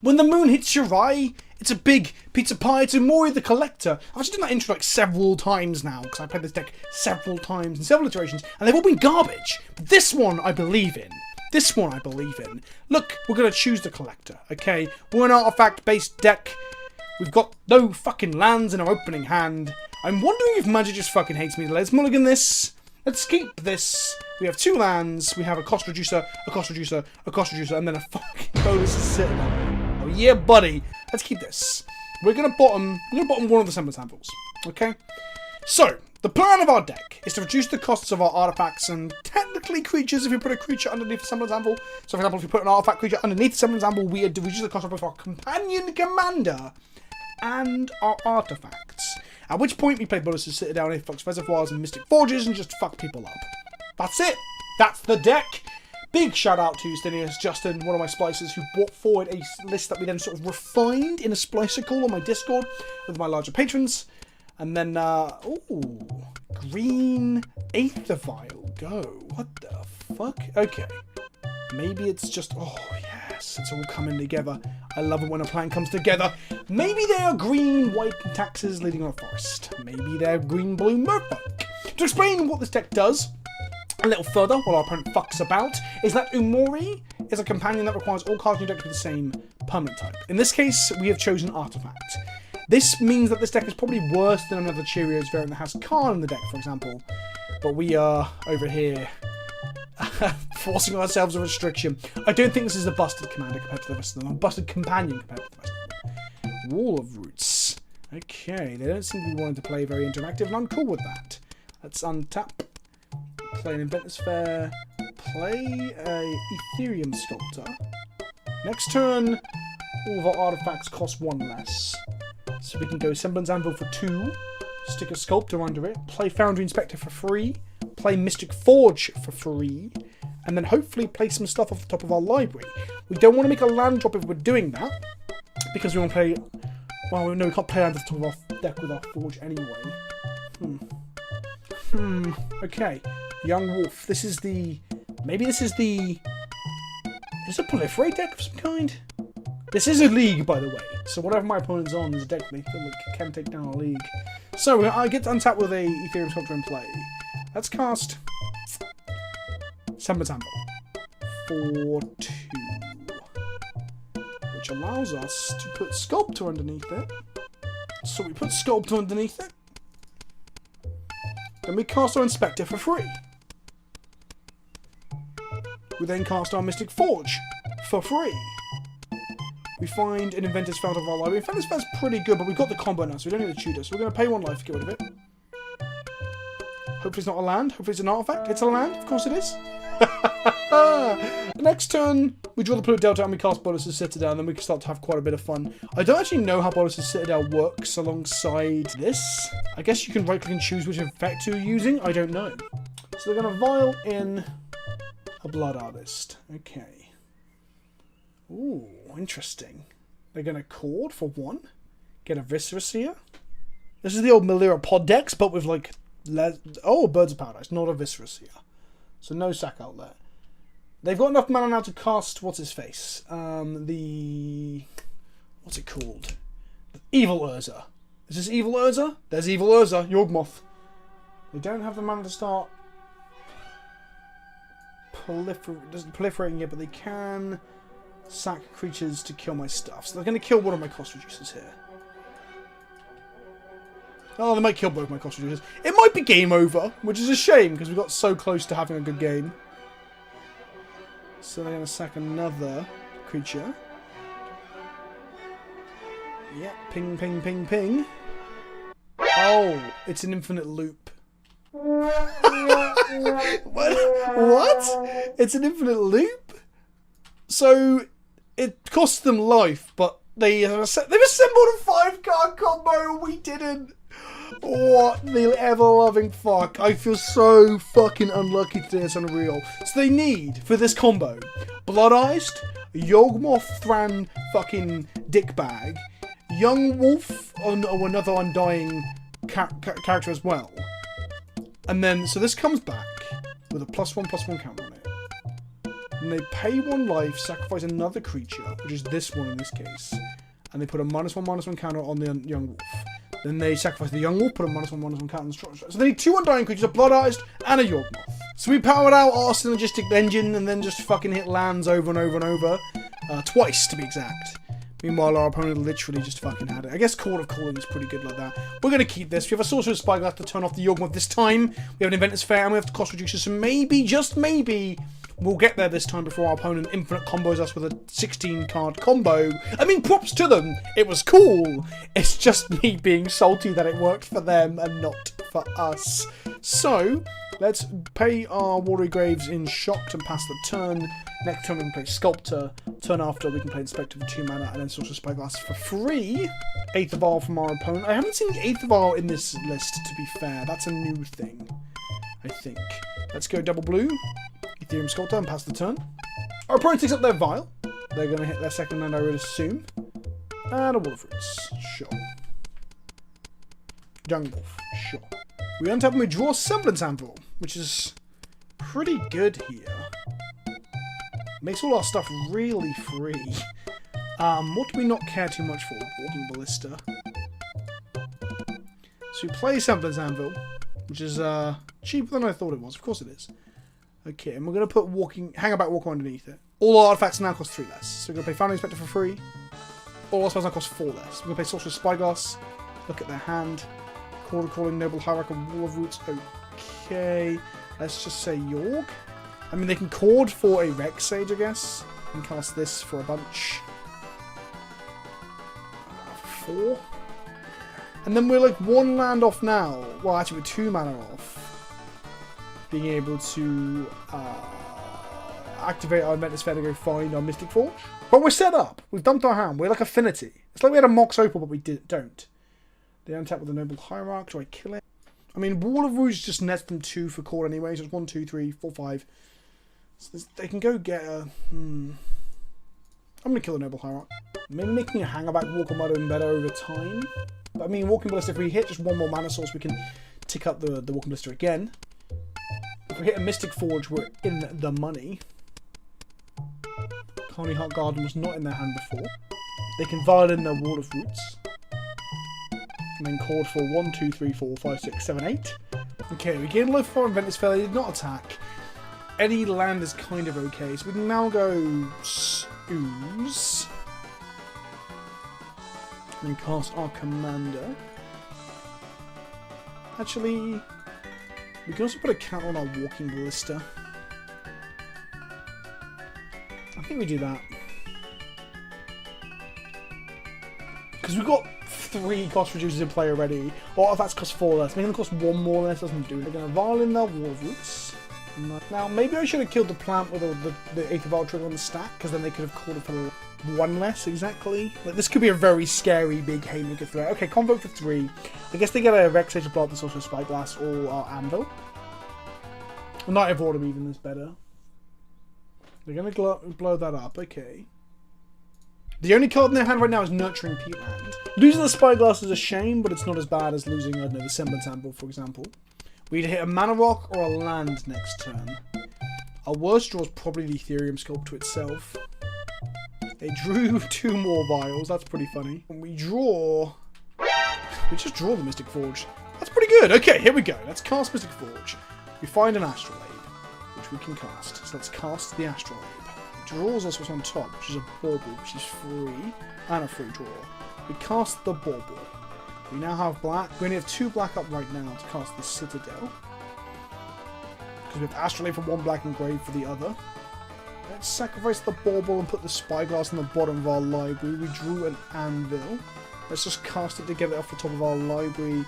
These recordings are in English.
When the moon hits your eye, it's a big pizza pie. It's Umori the Collector. I've actually done that intro like several times now, because I played this deck several times in several iterations, and they've all been garbage. But this one I believe in. This one I believe in. Look, we're going to choose the Collector, okay? We're an artifact-based deck. We've got no fucking lands in our opening hand. I'm wondering if Magic just fucking hates me. Let's mulligan this. Let's keep this. We have 2 lands. We have a cost reducer, a cost reducer, a cost reducer, and then a fucking bonus is sitting on it. Oh yeah, buddy. Let's keep this. We're gonna bottom one of the semblance handfuls. Okay? So, the plan of our deck is to reduce the costs of our artifacts and technically creatures if we put a creature underneath the semblance anvil. So for example, if we put an artifact creature underneath the semblance anvil, we reduce the cost of both our companion commander and our artifacts. At which point we play bonuses, Citadel, Influx Reservoirs, and Mystic Forges and just fuck people up. That's it. That's the deck. Big shout out to Ustinious, Justin, one of my splicers, who brought forward a list that we then sort of refined in a splicer call on my Discord with my larger patrons. And then, ooh, green Aether Vial, go. What the fuck? Okay. Maybe it's just, oh yes, it's all coming together. I love it when a plan comes together. Maybe they are green, white taxes leading on a forest. Maybe they're green, blue merfolk. To explain what this deck does a little further, while our opponent fucks about, is that Umori is a companion that requires all cards in your deck to be the same permanent type. In this case, we have chosen Artifact. This means that this deck is probably worse than another Cheerios variant that has Khan in the deck, for example. But we are over here forcing ourselves a restriction. I don't think this is a busted commander compared to the rest of them. A busted companion compared to the rest of them. Wall of Roots. Okay, they don't seem to be wanting to play very interactive, and I'm cool with that. Let's untap. Play an Inventor's Fair. Play a Ethereum Sculptor. Next turn, all of our artifacts cost 1 less. So we can go Semblance Anvil for 2. Stick a Sculptor under it. Play Foundry Inspector for free. Play Mystic Forge for free. And then hopefully play some stuff off the top of our library. We don't want to make a land drop if we're doing that, because we want to play... Well, no, we can't play land at the top of our deck with our Forge anyway. Okay. Young Wolf. This is the... Maybe this is the... Is it a Proliferate deck of some kind? This is a league, by the way. So whatever my opponent's on is a deck they feel like can take down a league. So I get to untap with a Ethereum Sculptor in play. Let's cast Semblance Anvil for 2. Which allows us to put Sculptor underneath it. So we put Sculptor underneath it. Then we cast our Inspector for free. We then cast our Mystic Forge for free. We find an Inventor's Fair of our library. Inventor's Fair's pretty good, but we've got the combo now, so we don't need to tutor. So we're going to pay 1 life to get rid of it. Hopefully it's not a land. Hopefully it's an artifact. It's a land. Of course it is. Next turn, we draw the Blue Delta and we cast Bolus's Citadel, and then we can start to have quite a bit of fun. I don't actually know how Bolus's Citadel works alongside this. I guess you can right-click and choose which effect you're using. I don't know. So they're going to vial in a Blood Artist. Okay. Ooh, interesting. They're going to Cord for 1. Get a Viscera Seer. This is the old Melira Pod decks, but with like... Oh, Birds of Paradise, not a Viscera Seer. So no sack outlet. They've got enough mana now to cast... What's his face? What's it called? Evil Urza. Is this Evil Urza? There's Evil Urza. Yawgmoth. They don't have the mana to start... proliferating it, but they can... sack creatures to kill my stuff. So they're going to kill one of my cost reducers here. Oh, they might kill both my cost reducers. It might be game over, which is a shame, because we got so close to having a good game. So they're going to sack another creature. Yeah, ping, ping, ping, ping. Oh, it's an infinite loop. What? It's an infinite loop? So... It costs them life, but they've assembled a 5-card combo and we didn't. What the ever-loving fuck. I feel so fucking unlucky today, it's unreal. So they need, for this combo, Blood-Iced, Yawgmoth Thran fucking dickbag, Young Wolf, or another Undying character as well. And then, so this comes back with a +1/+1 counter on it. And they pay 1 life, sacrifice another creature, which is this one in this case. And they put a -1/-1 counter on the young wolf. Then they sacrifice the young wolf, put a -1/-1 counter on the structure. So they need 2 undying creatures, a blood artist, and a Yawgmoth. So we powered out our synergistic engine and then just fucking hit lands over and over and over. Twice, to be exact. Meanwhile, our opponent literally just fucking had it. I guess Court of Calling is pretty good like that. We're going to keep this. We have a Sorcerer's Spyglass to turn off the Yawgmoth this time. We have an Inventor's Fair and we have the cost reducer. So maybe, just maybe, we'll get there this time before our opponent infinite combos us with a 16-card combo. I mean, props to them. It was cool. It's just me being salty that it worked for them and not for us. So, let's pay our Watery Graves in Shocked and pass the turn. Next turn we can play Sculptor. Turn after we can play Inspector for 2 mana and then Sorcerer's Spyglass for free. Eighth of Isle from our opponent. I haven't seen the Eighth of Isle in this list, to be fair. That's a new thing, I think. Let's go double blue. Ethereum Sculptor and pass the turn. Our opponent takes up their Vial. They're going to hit their second land, I would assume. And a Wall of Roots. Sure. Young Wolf. Sure. We untap and we draw Semblance Anvil, which is pretty good here. Makes all our stuff really free. What do we not care too much for? Walking Ballista. So we play Semblance Anvil, which is cheaper than I thought it was. Of course it is. Okay, and we're going to put Hangaback Walker underneath it. All our artifacts now cost 3 less. So we're going to play Foundry Inspector for free. All our spells now cost 4 less. We're going to play Sorcerer's Spyglass. Look at their hand. Court of Calling, Noble Hierarch, and Wall of Roots. Okay. Let's just say Yorg. I mean, they can chord for a Rex Sage, I guess. And cast this for a bunch. 4. And then we're like 1 land off now. Well, actually, we're 2 mana off. Being able to activate our Inventor's Fair to go find our Mystic Forge. But we're set up. We've dumped our hand. We're like Affinity. It's like we had a Mox Opal, but we don't. They untap with the Noble Hierarch. Do I kill it? I mean, Wall of Rouge just nets them 2 for core anyway. So it's 1, 2, 3, 4, 5. So they can go get a... I'm going to kill the Noble Hierarch. Maybe making a Hangaback Walker might have been better over time. But I mean, Walking Ballista, if we hit just 1 more mana source, we can tick up the Walking Ballista again. If we hit a Mystic Forge, we're in the money. Carney Heart Garden was not in their hand before. They can violin their Wall of Roots. And then chord for 1, 2, 3, 4, 5, 6, 7, 8. Okay, we gain low for our Inventor's Fair. They did not attack. Any land is kind of okay. So we can now go Ooze. And cast our Commander. Actually, we can also put a counter on our Walking Ballista. I think we do that. Because we've got 3 cost reducers in play already. Or if that's cost 4 less. Making them cost 1 more less doesn't do it. They're going to violin their Wall of Roots. Now, maybe I should have killed the plant with the Eighth of Isle trigger on the stack, because then they could have called it for 1 less, exactly. Like, this could be a very scary big Haymaker threat. Okay, Convoke for 3. I guess they get a Rex Sage to blow up the Sorcerer's Spyglass or our Anvil. Well, Knight of Autumn even is better. They're going to blow that up, okay. The only card in their hand right now is Nurturing Peatland. Losing the Spyglass is a shame, but it's not as bad as losing, I don't know, the Semblance Anvil, for example. We either hit a Mana Rock or a land next turn. Our worst draw is probably the Ethereum Sculptor itself. They drew 2 more Vials, that's pretty funny. When we draw... We just draw the Mystic Forge. That's pretty good. Okay, here we go. Let's cast Mystic Forge. We find an Astrolabe, which we can cast. So let's cast the Astrolabe. It draws us what's on top, which is a Bauble, which is free, and a free draw. We cast the Bauble. We now have black. We only have 2 black up right now to cast the Citadel. Because we have Astrolabe for 1 black and grave for the other. Let's sacrifice the Bauble and put the Spyglass on the bottom of our library. We drew an Anvil. Let's just cast it to get it off the top of our library.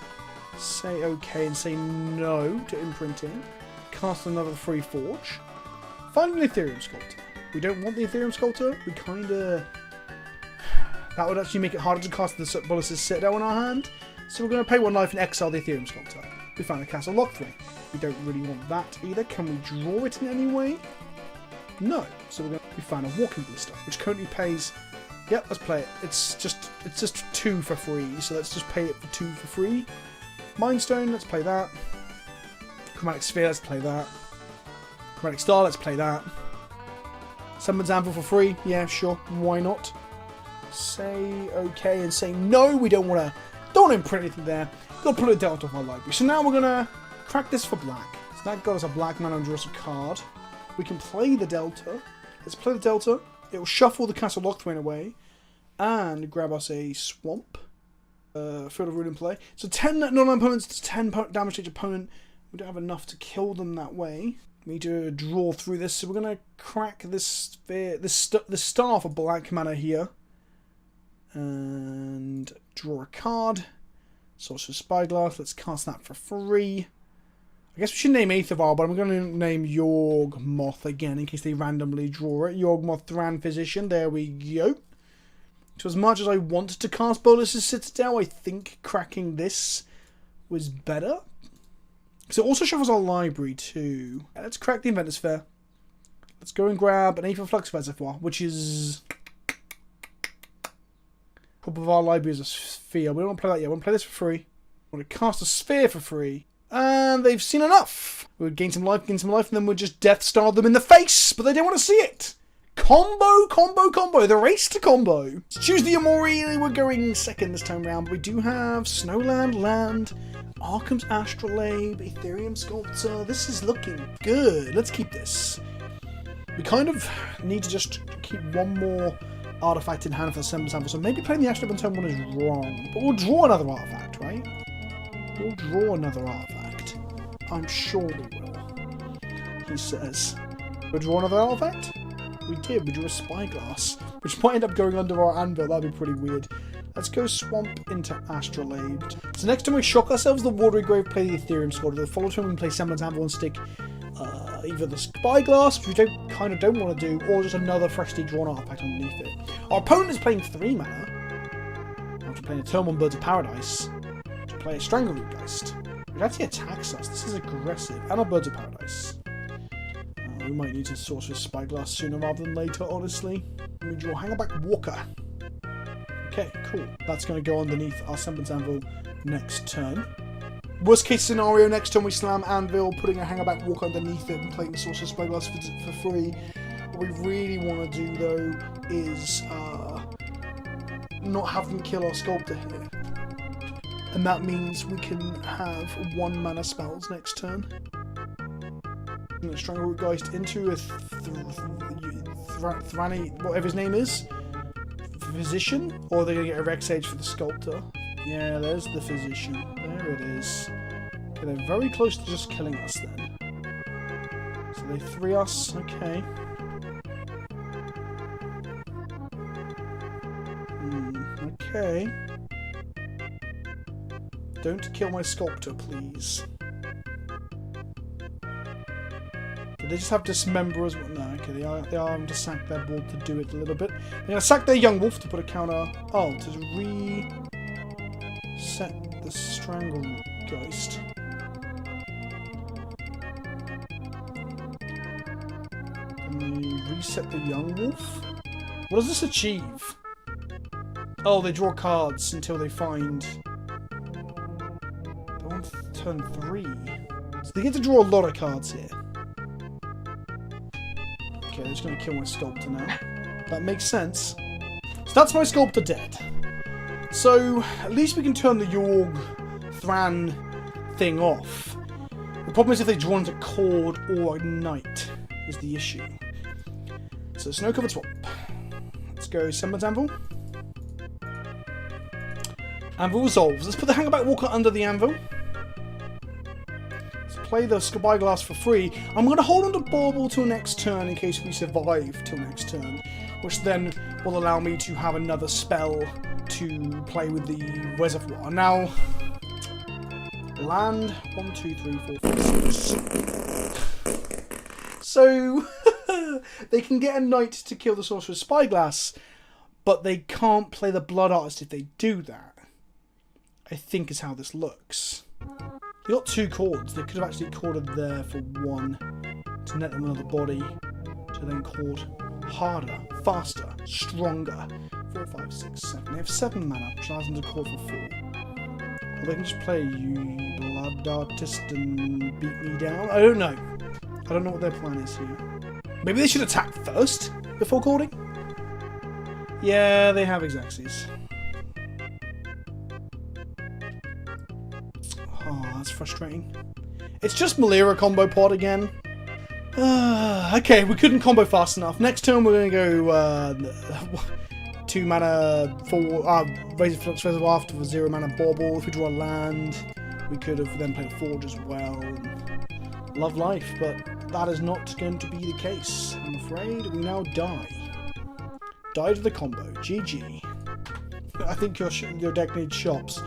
Say okay and say no to imprinting. Cast another free Forge. Find an Ethereum Sculptor. We don't want the Ethereum Sculptor. We kinda... That would actually make it harder to cast the Ballista's Citadel in our hand. So we're going to pay 1 life and exile the Ethereum Sculptor. We found a Castle Lock 3. We don't really want that either. Can we draw it in any way? No. So we found a Walking Ballista, which currently pays... Yep, let's play it. It's just 2 for free, so let's just pay it for 2 for free. Mindstone, let's play that. Chromatic Sphere, let's play that. Chromatic Star, let's play that. Summons Anvil for free. Yeah, sure. Why not? Say okay and say no. We don't want to imprint anything there. Gotta put a delta off our library. So now we're gonna crack this for black. So that got us a black mana and draw us a card. We can play the delta. Let's play the delta. It will shuffle the Castle Locthwain away and grab us a swamp. Field of Ruin in play. So 10 non-land opponents, 10 damage to each opponent. We don't have enough to kill them that way. We need to draw through this. So we're going to crack this sphere, the star for black mana here. And draw a card. Sorcerer's Spyglass. Let's cast that for free. I guess we should name Aetherval, but I'm going to name Yawgmoth again in case they randomly draw it. Yawgmoth Thran Physician. There we go. So as much as I wanted to cast Bolus's Citadel, I think cracking this was better. So it also shuffles our library too. Let's crack the Inventor's Fair. Let's go and grab an Aether Flux Reservoir, which is... top of our library is a sphere. We don't want to play that yet. We want to play this for free. We want to cast a sphere for free. And they've seen enough. We would gain some life, and then we'd just Death Star them in the face. But they don't want to see it. Combo, combo, combo. The race to combo. Let's choose the Umori. We're going second this time round. But we do have Snowland Land, Arkham's Astrolabe, Ethereum Sculptor. This is looking good. Let's keep this. We kind of need to just keep one more artifact in hand for the Semblance Anvil. So maybe playing the Astrolabe on turn 1 is wrong. But we'll draw another artifact, right? We'll draw another artifact. I'm sure we will. He says. We'll draw another artifact? We did. We drew a Spyglass, which might end up going under our anvil. That'd be pretty weird. Let's go Swamp into Astrolabe. So next time we shock ourselves, the Watery Grave, play the Ethereum Sculptor. The follow turn we can play Semblance Anvil and stick either the Spyglass, which we kind of don't want to do, or just another freshly drawn artifact underneath it. Our opponent is playing 3 mana. After playing a turn 1 Birds of Paradise, to play a Strangleroot Geist, which actually attacks us. This is aggressive. And our Birds of Paradise. We might need to Sorcerer's Spyglass sooner rather than later, honestly. We draw Hangerback Walker. Okay, cool. That's going to go underneath our Semblance Anvil next turn. Worst case scenario, next turn we slam Anvil, putting a Hangerback Walker underneath it and playing the Sorcerer's Spyglass for free. What we really want to do, though, is not have them kill our Sculptor here. And that means we can have 1 mana spells next turn. Strangleroot Geist into a Thrani, whatever his name is, Physician, or they're going to get a Rex Age for the Sculptor. Yeah, there's the Physician. There it is. Okay, they're very close to just killing us then. So they 3 us. Okay. Okay. Don't kill my Sculptor, please. They just have Dismember as well. No, okay, they are having to sack their board to do it a little bit. They're going to sack their Young Wolf to put a counter. Oh, to reset the Strangleroot Geist. And they reset the Young Wolf? What does this achieve? Oh, they draw cards until they find... They're on turn 3. So they get to draw a lot of cards here. Okay, they're just going to kill my Sculptor now. That makes sense. So that's my Sculptor dead. So, at least we can turn the Yorg Thran thing off. The problem is if they draw into Cord or Knight is the issue. So, Snow-Covered Swamp. Let's go Semblance Anvil. Anvil resolves. Let's put the Hangerback Walker under the Anvil. Play the Spyglass for free. I'm going to hold on to Bauble till next turn in case we survive till next turn, which then will allow me to have another spell to play with the Reservoir. Now, land 1, 2, 3, 4, 5, 6. So they can get a Knight to kill the Sorcerer's Spyglass, but they can't play the Blood Artist if they do that. I think is how this looks. They got 2 chords. They could have actually chorded there for 1 to net them another body to then chord harder, faster, stronger. 4, 5, 6, 7. They have 7 mana, which allows them to chord for 4. Or they can just play you Blood Artist and beat me down. I don't know. I don't know what their plan is here. Maybe they should attack first. before calling? Yeah, they have Xerxes. Oh, that's frustrating. It's just Malira combo pod again. Okay, we couldn't combo fast enough. Next turn we're going to go 2 mana for Razor Flux Festival after for 0 mana Bauble. If we draw a land, we could have then played a Forge as well. And love life, but that is not going to be the case. I'm afraid we now die. Died to the combo. GG. I think your deck needs shops.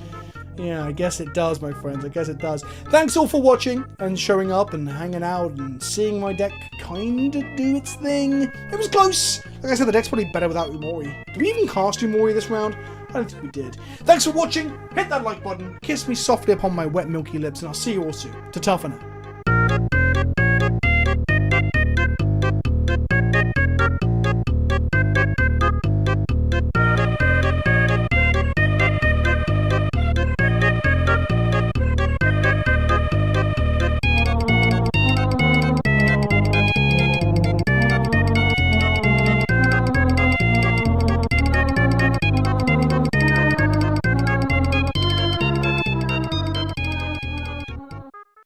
Yeah, I guess it does, my friends. I guess it does. Thanks all for watching and showing up and hanging out and seeing my deck kind of do its thing. It was close. Like I said, the deck's probably better without Umori. Did we even cast Umori this round? I don't think we did. Thanks for watching. Hit that like button. Kiss me softly upon my wet, milky lips, and I'll see you all soon. Ta-ta for now.